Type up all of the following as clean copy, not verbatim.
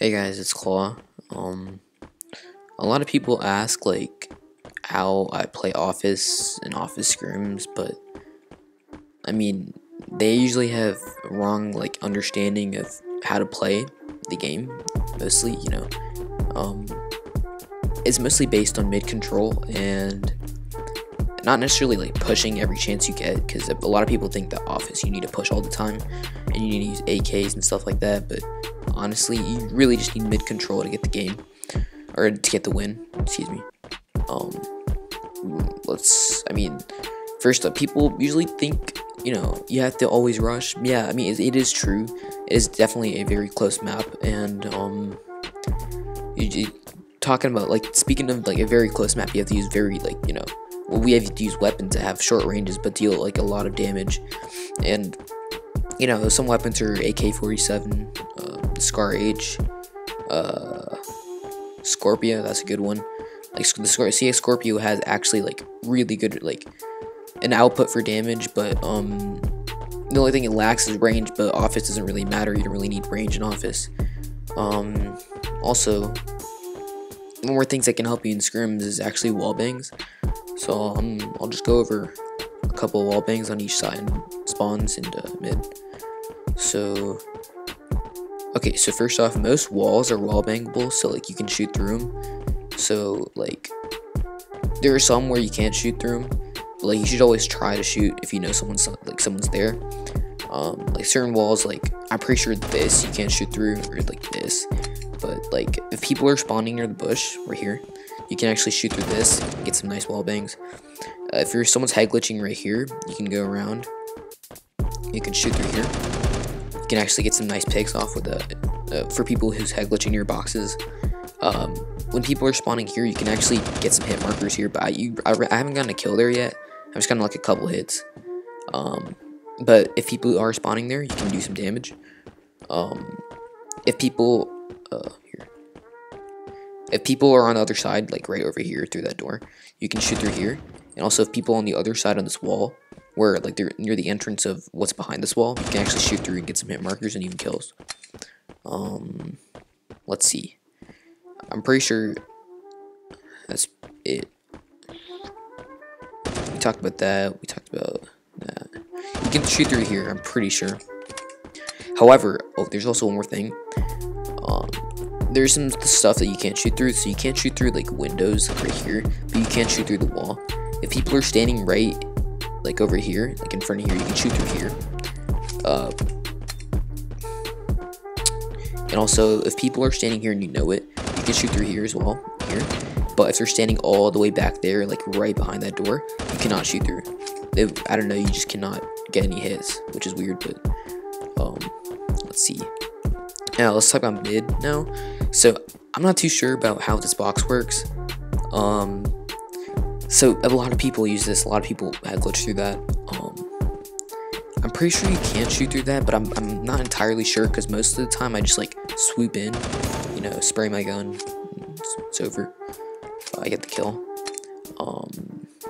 Hey guys, it's Claw. A lot of people ask like how I play Office and Office scrims, but I mean they usually have wrong like understanding of how to play the game. Mostly, it's mostly based on mid control and not necessarily like pushing every chance you get, because a lot of people think that Office you need to push all the time and you need to use AKs and stuff like that, but honestly you really just need mid control to get the game, or to get the win, excuse me. First up, people usually think you have to always rush. Yeah, I mean it is true. It is definitely a very close map, and talking about like, speaking of like a very close map, you have to use very we have to use weapons that have short ranges but deal like a lot of damage. And some weapons are AK-47, Scar H, Scorpio, that's a good one. Like the CS Scorpio has actually like really good like an output for damage, but the only thing it lacks is range, but Office doesn't really matter. You don't really need range in Office. Also, one more things that can help you in scrims is actually wall bangs. So I'll just go over a couple of wall bangs on each side and spawns into mid. So okay, so first off, most walls are wall bangable, so like you can shoot through them. So like there are some where you can't shoot through them, but like you should always try to shoot if you know someone's there. Like certain walls, like I'm pretty sure this you can't shoot through, or like this, but like if people are spawning near the bush right here, you can actually shoot through this and get some nice wall bangs. If someone's head glitching right here, you can go around, you can shoot through here. You can actually get some nice picks off with for people who's head glitching near boxes. When people are spawning here, you can actually get some hit markers here, but I haven't gotten a kill there yet. I've just gotten like a couple hits. But if people are spawning there, you can do some damage. If people are on the other side, like right over here through that door, you can shoot through here. And also if people on the other side on this wall, where like they're near the entrance of what's behind this wall, you can actually shoot through and get some hit markers and even kills. Let's see. I'm pretty sure that's it. We talked about that. We talked about that. You can shoot through here, I'm pretty sure. However, there's also one more thing. There's some stuff that you can't shoot through. So you can't shoot through like windows right here, but you can't shoot through the wall. If people are standing right like over here, like in front of here, you can shoot through here. And also if people are standing here and you know it, you can shoot through here as well, here. But if they're standing all the way back there, like right behind that door, you cannot shoot through. I don't know, you just cannot get any hits, which is weird. But let's see. Now let's talk about mid now. So I'm not too sure about how this box works. So a lot of people use this. A lot of people have glitched through that. I'm pretty sure you can't shoot through that, but I'm not entirely sure, because most of the time I just like swoop in, spray my gun, it's over. I get the kill.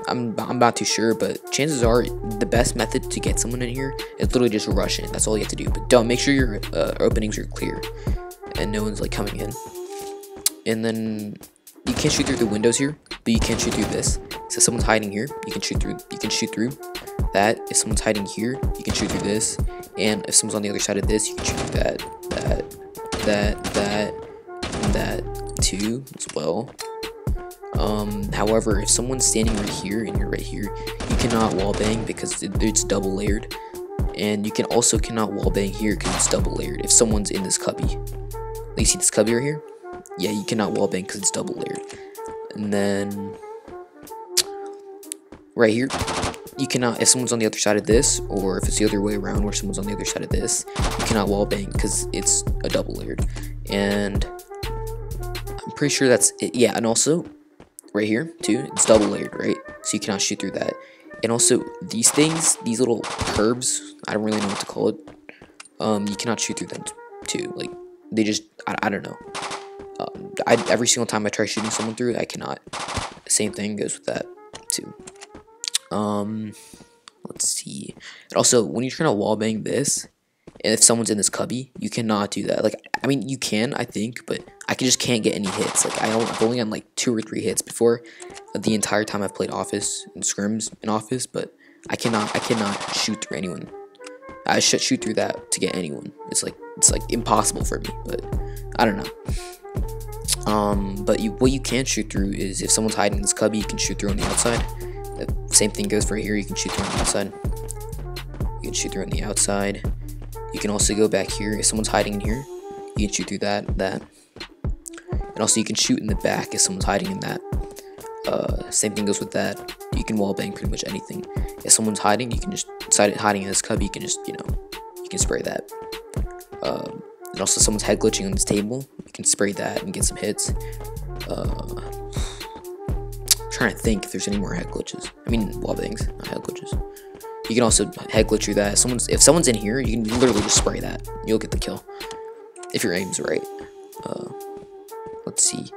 I'm not too sure, but chances are the best method to get someone in here is literally just rush in. That's all you have to do. But don't make sure your openings are clear and no one's like coming in. And then you can't shoot through the windows here, but you can't shoot through this. So if someone's hiding here, you can shoot through. You can shoot through that. If someone's hiding here, you can shoot through this. And if someone's on the other side of this, you can shoot through that too as well. However, if someone's standing right here and you're right here, you cannot wallbang because it's double layered. And you cannot wallbang here because it's double layered. If someone's in this cubby, you see this cubby right here? Yeah, you cannot wallbang because it's double layered. And then right here, you cannot, if someone's on the other side of this, or if it's the other way around where someone's on the other side of this, you cannot wallbang because it's a double layered. And I'm pretty sure that's it. Yeah, and also right here too, it's double layered, right? So you cannot shoot through that. And also these things, these little curbs, I don't really know what to call it, you cannot shoot through them too. Like they just, I don't know. Every single time I try shooting someone through it, I cannot. Same thing goes with that too. Let's see. And also when you're trying to wallbang this, And if someone's in this cubby, you cannot do that. Like, I mean, you can, I think, but I just can't get any hits. Like, I've only gotten like 2 or 3 hits before the entire time I've played Office and scrims in Office, but I cannot shoot through anyone. I should shoot through that to get anyone. It's like impossible for me, but I don't know. But what you can shoot through is if someone's hiding in this cubby, you can shoot through on the outside. The same thing goes for here. You can shoot through on the outside. You can shoot through on the outside. You can also go back here. If someone's hiding in here, you can shoot through that. And also you can shoot in the back if someone's hiding in that. Same thing goes with that. You can wallbang pretty much anything. If someone's hiding, you can just decide hiding in this cubby. You can just, you can spray that. And also someone's head glitching on this table. You can spray that and get some hits. Trying to think if there's any more head glitches. I mean, wallbangs, not head glitches. You can also head glitch through that. If someone's in here, you can literally just spray that. You'll get the kill if your aim's right. Let's see.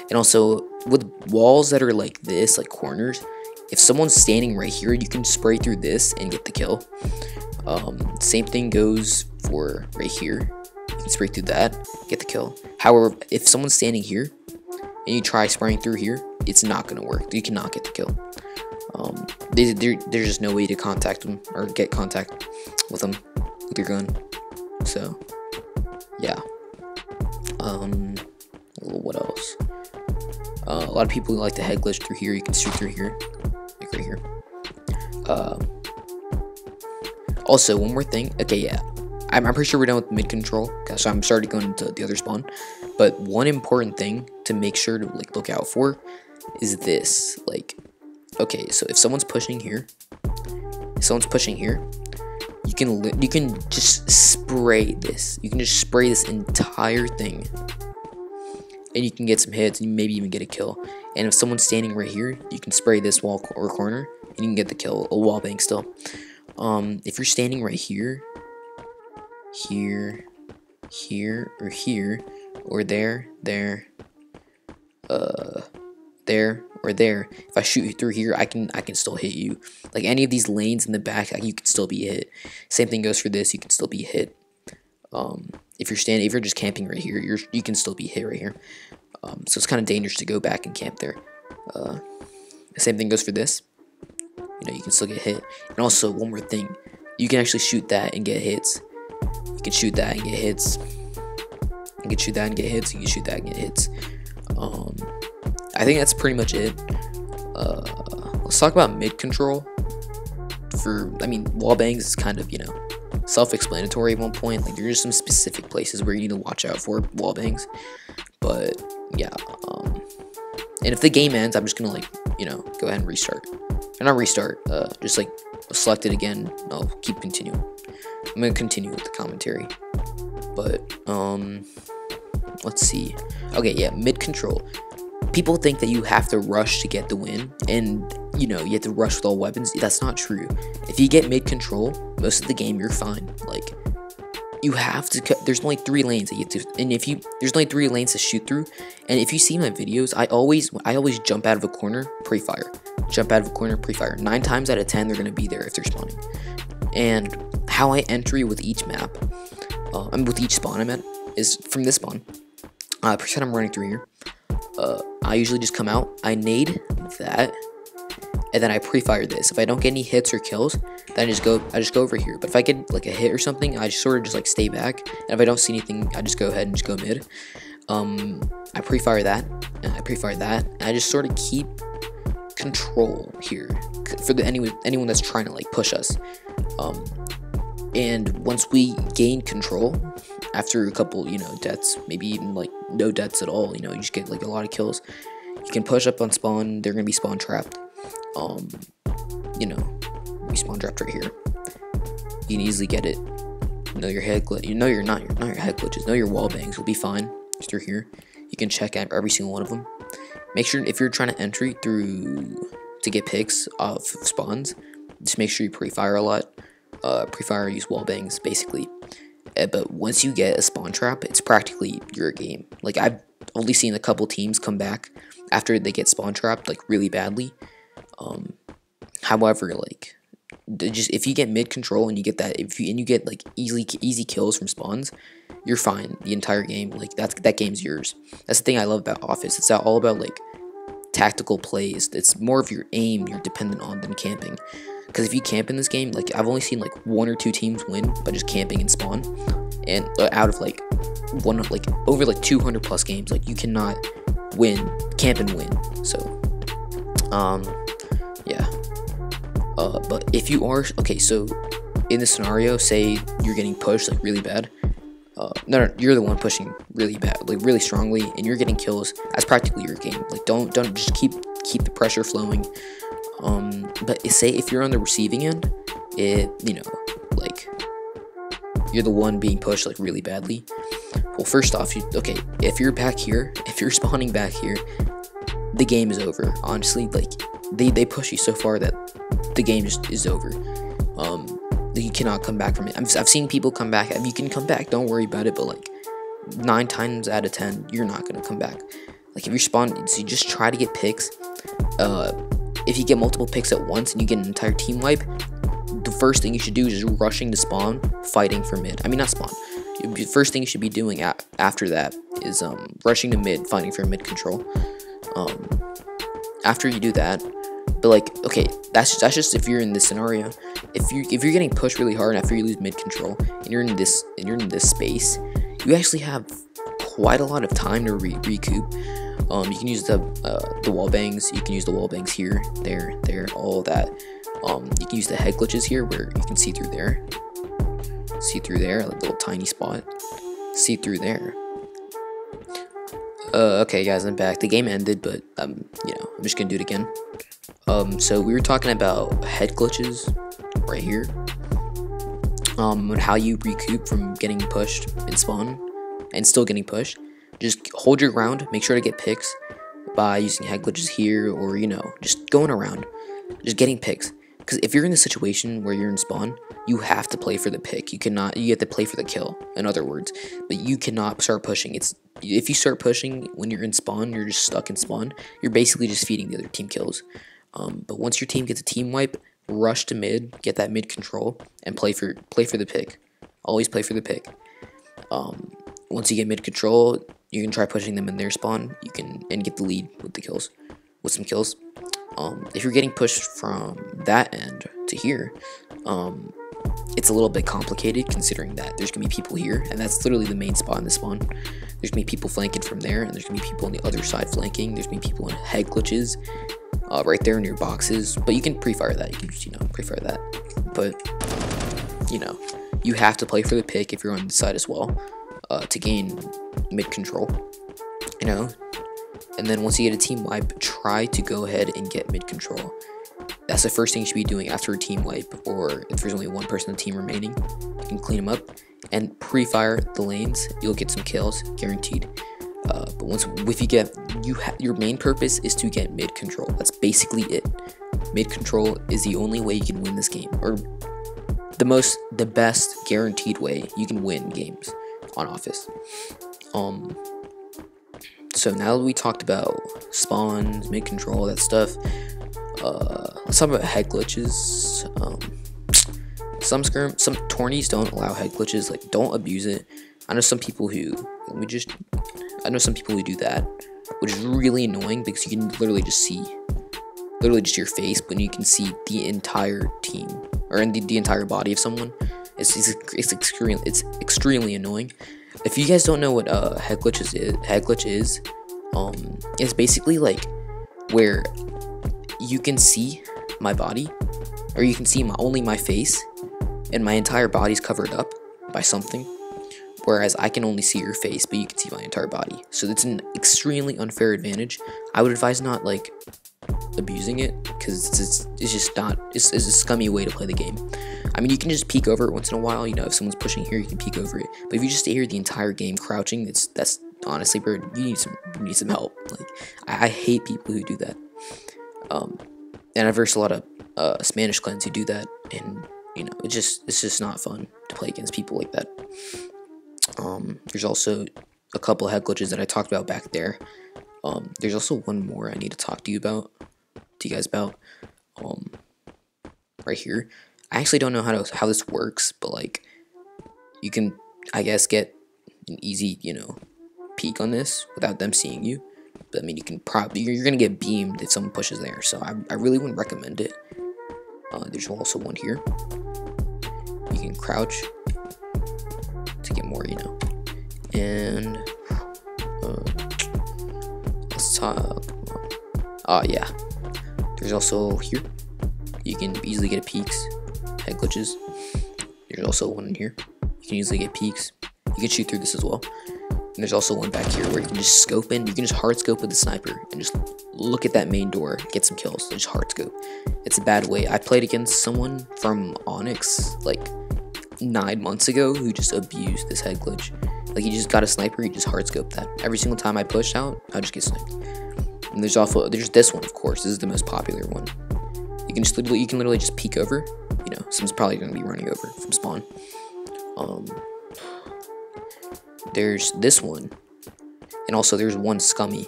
And also with walls that are like this, like corners, if someone's standing right here, you can spray through this and get the kill. Same thing goes for right here. You can spray through that, get the kill. However, if someone's standing here and you try spraying through here, it's not gonna work. You cannot get the kill. There's just no way to contact them or get contact with them with your gun. So yeah. What else? A lot of people like to head glitch through here. You can shoot through here, like right here. Also, one more thing. Okay, yeah, I'm pretty sure we're done with mid control. So I'm starting to go into the other spawn. But one important thing to make sure to like look out for is this. Like, okay, so if someone's pushing here, you can just spray this. You can just spray this entire thing, and you can get some hits and maybe even get a kill. And if someone's standing right here, you can spray this wall or corner and you can get the kill. A wall bank still. If you're standing right here, or here, or there, or there, if I shoot through here, I can still hit you. Like any of these lanes in the back, you can still be hit. Same thing goes for this. You can still be hit. If you're just camping right here, you can still be hit right here. So it's kind of dangerous to go back and camp there. The same thing goes for this. You can still get hit. And also one more thing, you can actually shoot that and get hits. You can shoot that and get hits. You can shoot that and get hits. You can shoot that and get hits. I think that's pretty much it. Let's talk about mid control. Wall bangs is kind of, self-explanatory at one point. Like, there's some specific places where you need to watch out for wall bangs. But yeah, and if the game ends, I'm just gonna go ahead and restart. Or not restart, just like select it again. I'll keep continuing. I'm gonna continue with the commentary. But let's see. Okay, yeah, mid control. People think that you have to rush to get the win, and you have to rush with all weapons. That's not true. If you get mid control most of the game, you're fine. Like, you have to. There's only 3 lanes that you have to, and there's only 3 lanes to shoot through. And if you see my videos, I always jump out of a corner, pre-fire. Jump out of a corner, pre-fire. 9 times out of 10, they're gonna be there if they're spawning. And how I entry with each map, with each spawn I'm at, is from this spawn. Pretend I'm running through here. I usually just come out, I nade that, and then I pre-fire this. If I don't get any hits or kills, then I just go over here. But if I get like a hit or something, I just sort of just like stay back. And if I don't see anything, I just go ahead and just go mid. I pre-fire that, and I pre-fire that, and I just sort of keep control here for anyone that's trying to like push us. And once we gain control, after a couple, deaths, maybe even like no deaths at all, you just get like a lot of kills, you can push up on spawn. They're gonna be spawn trapped. We spawn trapped right here. You can easily get it. Your head glitch. Not your head glitches. Your wall bangs will be fine through here. You can check out every single one of them. Make sure if you're trying to entry through to get picks of spawns, just make sure you pre-fire a lot. Pre-fire, use wall bangs, basically. But once you get a spawn trap, it's practically your game. Like, I've only seen a couple teams come back after they get spawn trapped, like, really badly. However, like, just if you get mid control and you get that, if you get like easy kills from spawns, you're fine the entire game. Like that game's yours. That's the thing I love about Office. It's all about like tactical plays. It's more of your aim you're dependent on than camping. Because if you camp in this game, like I've only seen like 1 or 2 teams win by just camping and spawn, and out of like over like 200 plus games, like you cannot camp and win. So yeah. But if you are okay, so in this scenario, say you're getting pushed like really bad. No, you're the one pushing really bad, like really strongly, and you're getting kills. That's practically your game. Like don't just keep the pressure flowing. But say if you're on the receiving end, like you're the one being pushed like really badly. Well, first off, if you're back here, if you're spawning back here, the game is over. Honestly, like they push you so far that the game just is over. You cannot come back from it. I've seen people come back. You can come back, don't worry about it, but like 9 times out of 10 you're not gonna come back. Like if you spawn, so you just try to get picks. If you get multiple picks at once and you get an entire team wipe, the first thing you should do is just rushing to spawn, fighting for mid. I mean, not spawn. The first thing you should be doing after that is rushing to mid, fighting for mid control. After you do that, but like, okay, that's just if you're in this scenario. If you're getting pushed really hard after you lose mid control and you're in this space, you actually have quite a lot of time to recoup. You can use the wall bangs. You can use the wall bangs here, there, all of that. You can use the head glitches here where you can see through there, like little tiny spot, see through there. Okay, guys, I'm back. The game ended, but I'm just gonna do it again. So we were talking about head glitches right here. And how you recoup from getting pushed in spawn and still getting pushed. Just hold your ground, make sure to get picks by using head glitches here, or just going around, just getting picks. Because if you're in a situation where you're in spawn, you have to play for the pick. You have to play for the kill, in other words. But you cannot start pushing. If you start pushing when you're in spawn, you're just stuck in spawn. You're basically just feeding the other team kills. But once your team gets a team wipe, rush to mid, get that mid control, and play for the pick. Always play for the pick. Once you get mid control, you can try pushing them in their spawn. And get the lead with some kills. If you're getting pushed from that end to here, it's a little bit complicated considering that there's gonna be people here, and that's literally the main spot in the spawn. There's gonna be people flanking from there, and there's gonna be people on the other side flanking. There's gonna be people in head glitches, right there in your boxes. But you can pre-fire that. You can just pre-fire that. But you have to play for the pick if you're on the side as well, to gain mid control. And then once you get a team wipe, try to go ahead and get mid control. That's the first thing you should be doing after a team wipe, or if there's only one person on the team remaining, you can clean them up and pre-fire the lanes. You'll get some kills, guaranteed. But your main purpose is to get mid control. That's basically it. Mid control is the only way you can win this game, or the best guaranteed way you can win games on Office. So now that we talked about spawns, mid control, that stuff, let's talk about head glitches. Some tourneys don't allow head glitches. Like, don't abuse it. I know some people who do that, which is really annoying because you can literally just see your face, but you can see the entire team or the entire body of someone. It's extremely annoying. If you guys don't know what head glitch is, it's basically like where you can see my body, or you can see only my face, and my entire body's covered up by something. Whereas I can only see your face, but you can see my entire body. So it's an extremely unfair advantage. I would advise not like abusing it, because it's just not. It's a scummy way to play the game. I mean, you can just peek over it once in a while. If someone's pushing here, you can peek over it. But if you just stay here the entire game crouching, that's honestly, bro, you need some help. Like, I hate people who do that. And I've versed a lot of Spanish clans who do that, and it's just not fun to play against people like that. There's also a couple of head glitches that I talked about back there. There's also one more I need to talk to you guys about. Right here. I actually don't know how this works, but like you can, I guess, get an easy, peek on this without them seeing you. But I mean, you can probably you're gonna get beamed if someone pushes there, so I really wouldn't recommend it. There's also one here. You can crouch to get more, and let's talk. Yeah. There's also here. You can easily get peeks, head glitches. There's also one in here. You can easily get peeks. You can shoot through this as well. And there's also one back here where you can just scope in. You can just hard scope with the sniper and just look at that main door, get some kills. Just hard scope. It's a bad way. I played against someone from Onyx like 9 months ago who just abused this head glitch. Like he just got a sniper, he just hard scoped that. Every single time I pushed out, I just get sniped. And there's this one, of course. This is the most popular one. You can literally just peek over. Someone's probably gonna be running over from spawn. There's this one, and also there's one scummy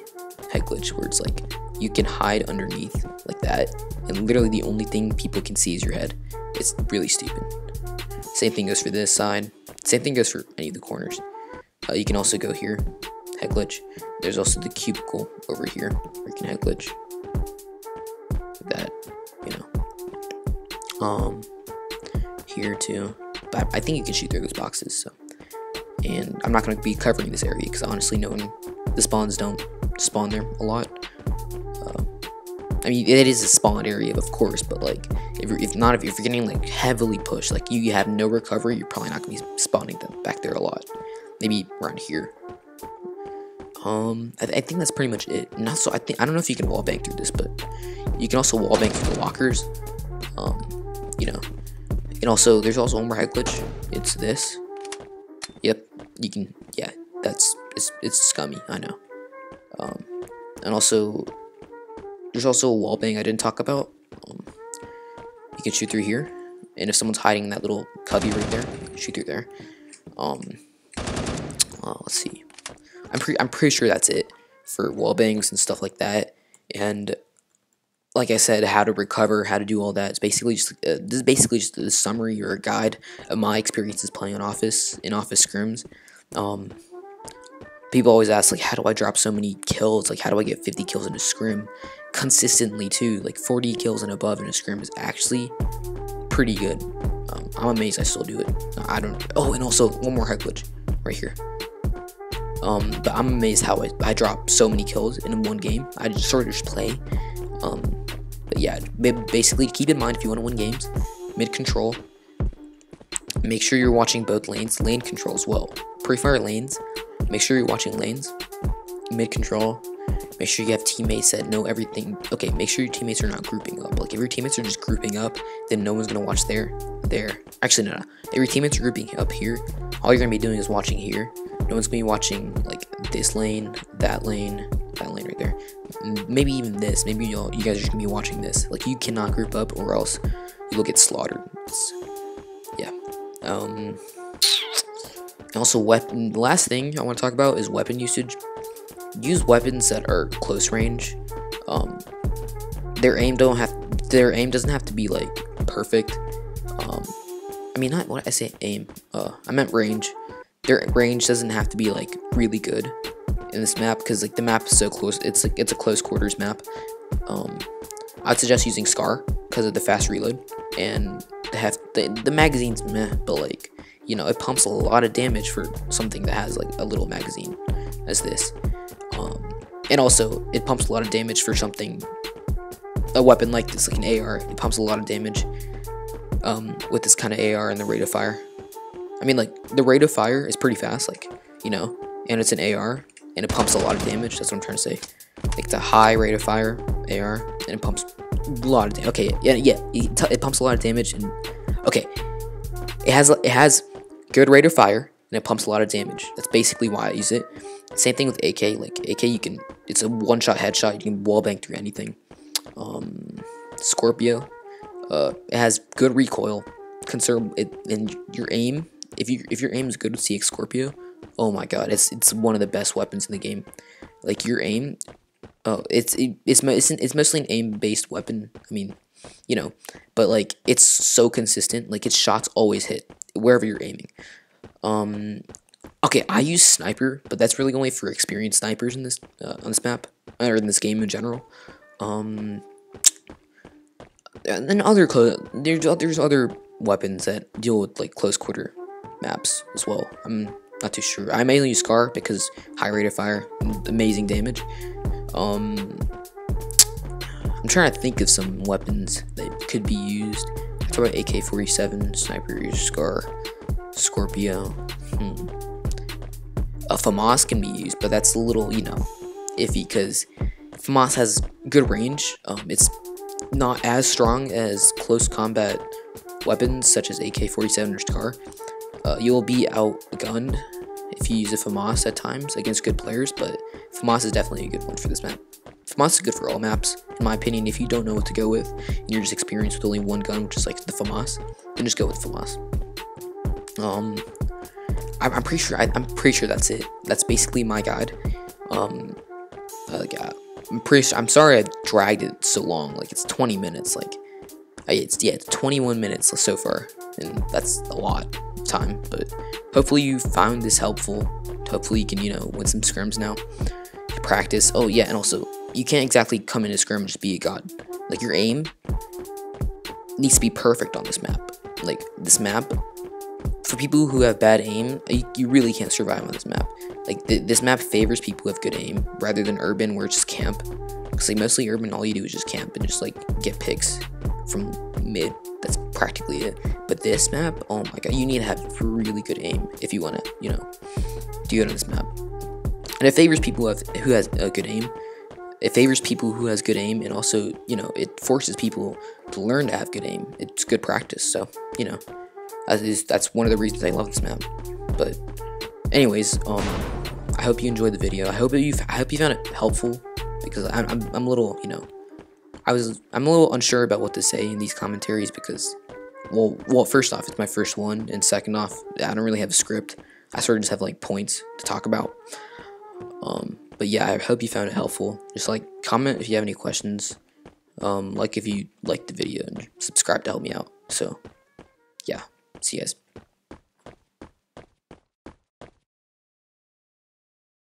head glitch where it's like you can hide underneath like that, and literally the only thing people can see is your head. It's really stupid. Same thing goes for this side. Same thing goes for any of the corners. You can also go here, head glitch. There's also the cubicle over here where you can head glitch. That, here too. But I think you can shoot through those boxes. So, and I'm not going to be covering this area because honestly, the spawns don't spawn there a lot. I mean, it is a spawn area, of course, but like, if you're getting like heavily pushed, like you have no recovery, you're probably not going to be spawning back there a lot. Maybe around here. I think that's pretty much it. And also, I don't know if you can wallbang through this, but you can also wallbang through the lockers. And also, there's also one more head glitch. It's this. Yep, you can. Yeah, it's scummy. I know. And also, there's also a wallbang I didn't talk about. You can shoot through here, and if someone's hiding in that little cubby right there, you can shoot through there. Let's see. I'm pretty sure that's it for wallbangs and stuff like that. And like I said, how to recover, how to do all that. It's basically just this is basically just a summary or a guide of my experiences playing on office scrims. People always ask like, how do I drop so many kills? Like, how do I get 50 kills in a scrim consistently too? Like 40 kills and above in a scrim is actually pretty good. I'm amazed I still do it. I don't. Oh, and also one more head glitch right here. But I'm amazed how I drop so many kills in one game. I just sort of just play. But yeah, basically keep in mind if you want to win games, mid control. Make sure you're watching both lanes, lane control as well. Prefire lanes. Make sure you're watching lanes, mid control. Make sure you have teammates that know everything. Okay, make sure your teammates are not grouping up. Like if your teammates are just grouping up, then no one's gonna watch there. Actually, no. If your teammates are grouping up here, all you're gonna be doing is watching here. No one's gonna be watching like this lane, that lane right there. Maybe even this. Maybe you guys are just gonna be watching this. Like you cannot group up, or else you will get slaughtered. Yeah. And also weapon. The last thing I want to talk about is weapon usage. Use weapons that are close range. Their aim doesn't have to be like perfect. I mean, not what I say aim. I meant range. Their range doesn't have to be like really good in this map because like the map is so close. It's a close quarters map. I'd suggest using Scar because of the fast reload and the magazine's meh, but like it pumps a lot of damage for something that has like a little magazine as this. And also it pumps a lot of damage for a weapon like this, like an AR. It pumps a lot of damage with this kind of AR and the rate of fire. I mean, like the rate of fire is pretty fast, like and it's an AR and it pumps a lot of damage. That's what I'm trying to say. Like it's a high rate of fire AR and it pumps a lot of damage. Okay, yeah, it pumps a lot of damage and okay, it has good rate of fire and it pumps a lot of damage. That's basically why I use it. Same thing with AK. Like AK, it's a one-shot headshot. You can wallbang through anything. Scorpio, it has good recoil. Conserve it and your aim. If your aim is good with CX Scorpio, oh my god, it's one of the best weapons in the game. Like your aim, it's mostly an aim-based weapon. I mean, you know, but like it's so consistent. Like its shots always hit wherever you're aiming. Okay, I use sniper, but that's really only for experienced snipers in this on this map or in this game in general. And then there's other weapons that deal with like close quarter maps as well. I'm not too sure. I mainly use Scar because high rate of fire, amazing damage. I'm trying to think of some weapons that could be used. I talk about AK-47, Sniper, Scar, Scorpio. A FAMAS can be used, but that's a little, you know, iffy because FAMAS has good range. It's not as strong as close combat weapons such as AK-47 or Scar. You'll be outgunned if you use a FAMAS at times against good players, but FAMAS is definitely a good one for this map. FAMAS is good for all maps, in my opinion. If you don't know what to go with, and you're just experienced with only one gun, which is like the FAMAS, then just go with FAMAS. I'm pretty sure that's it. That's basically my guide. Yeah, I'm sorry I dragged it so long. Like it's 20 minutes. Like it's 21 minutes so far, and that's a lot of time. But hopefully you found this helpful. Hopefully you can, you know, win some scrims now. Practice. Oh yeah, and also you can't exactly come into scrim and just be a god. Like your aim needs to be perfect on this map. Like this map, for people who have bad aim, you really can't survive on this map. Like this map favors people who have good aim rather than urban where it's just camp. Because like mostly urban, all you do is just camp and just like get picks from mid. That's practically it. But this map, oh my god, you need to have really good aim if you want to, you know, do good on this map. And it favors people who has a good aim. It favors people who has good aim, and also, you know, it forces people to learn to have good aim. It's good practice, so, you know, that's one of the reasons I love this map. But anyways, I hope you enjoyed the video. I hope you found it helpful, because I'm a little, you know, I'm a little unsure about what to say in these commentaries because, well, first off, it's my first one, and second off, I don't really have a script. I sort of just have like points to talk about. But yeah, I hope you found it helpful. Just like comment if you have any questions. Like if you liked the video, and subscribe to help me out. So yeah, see you guys.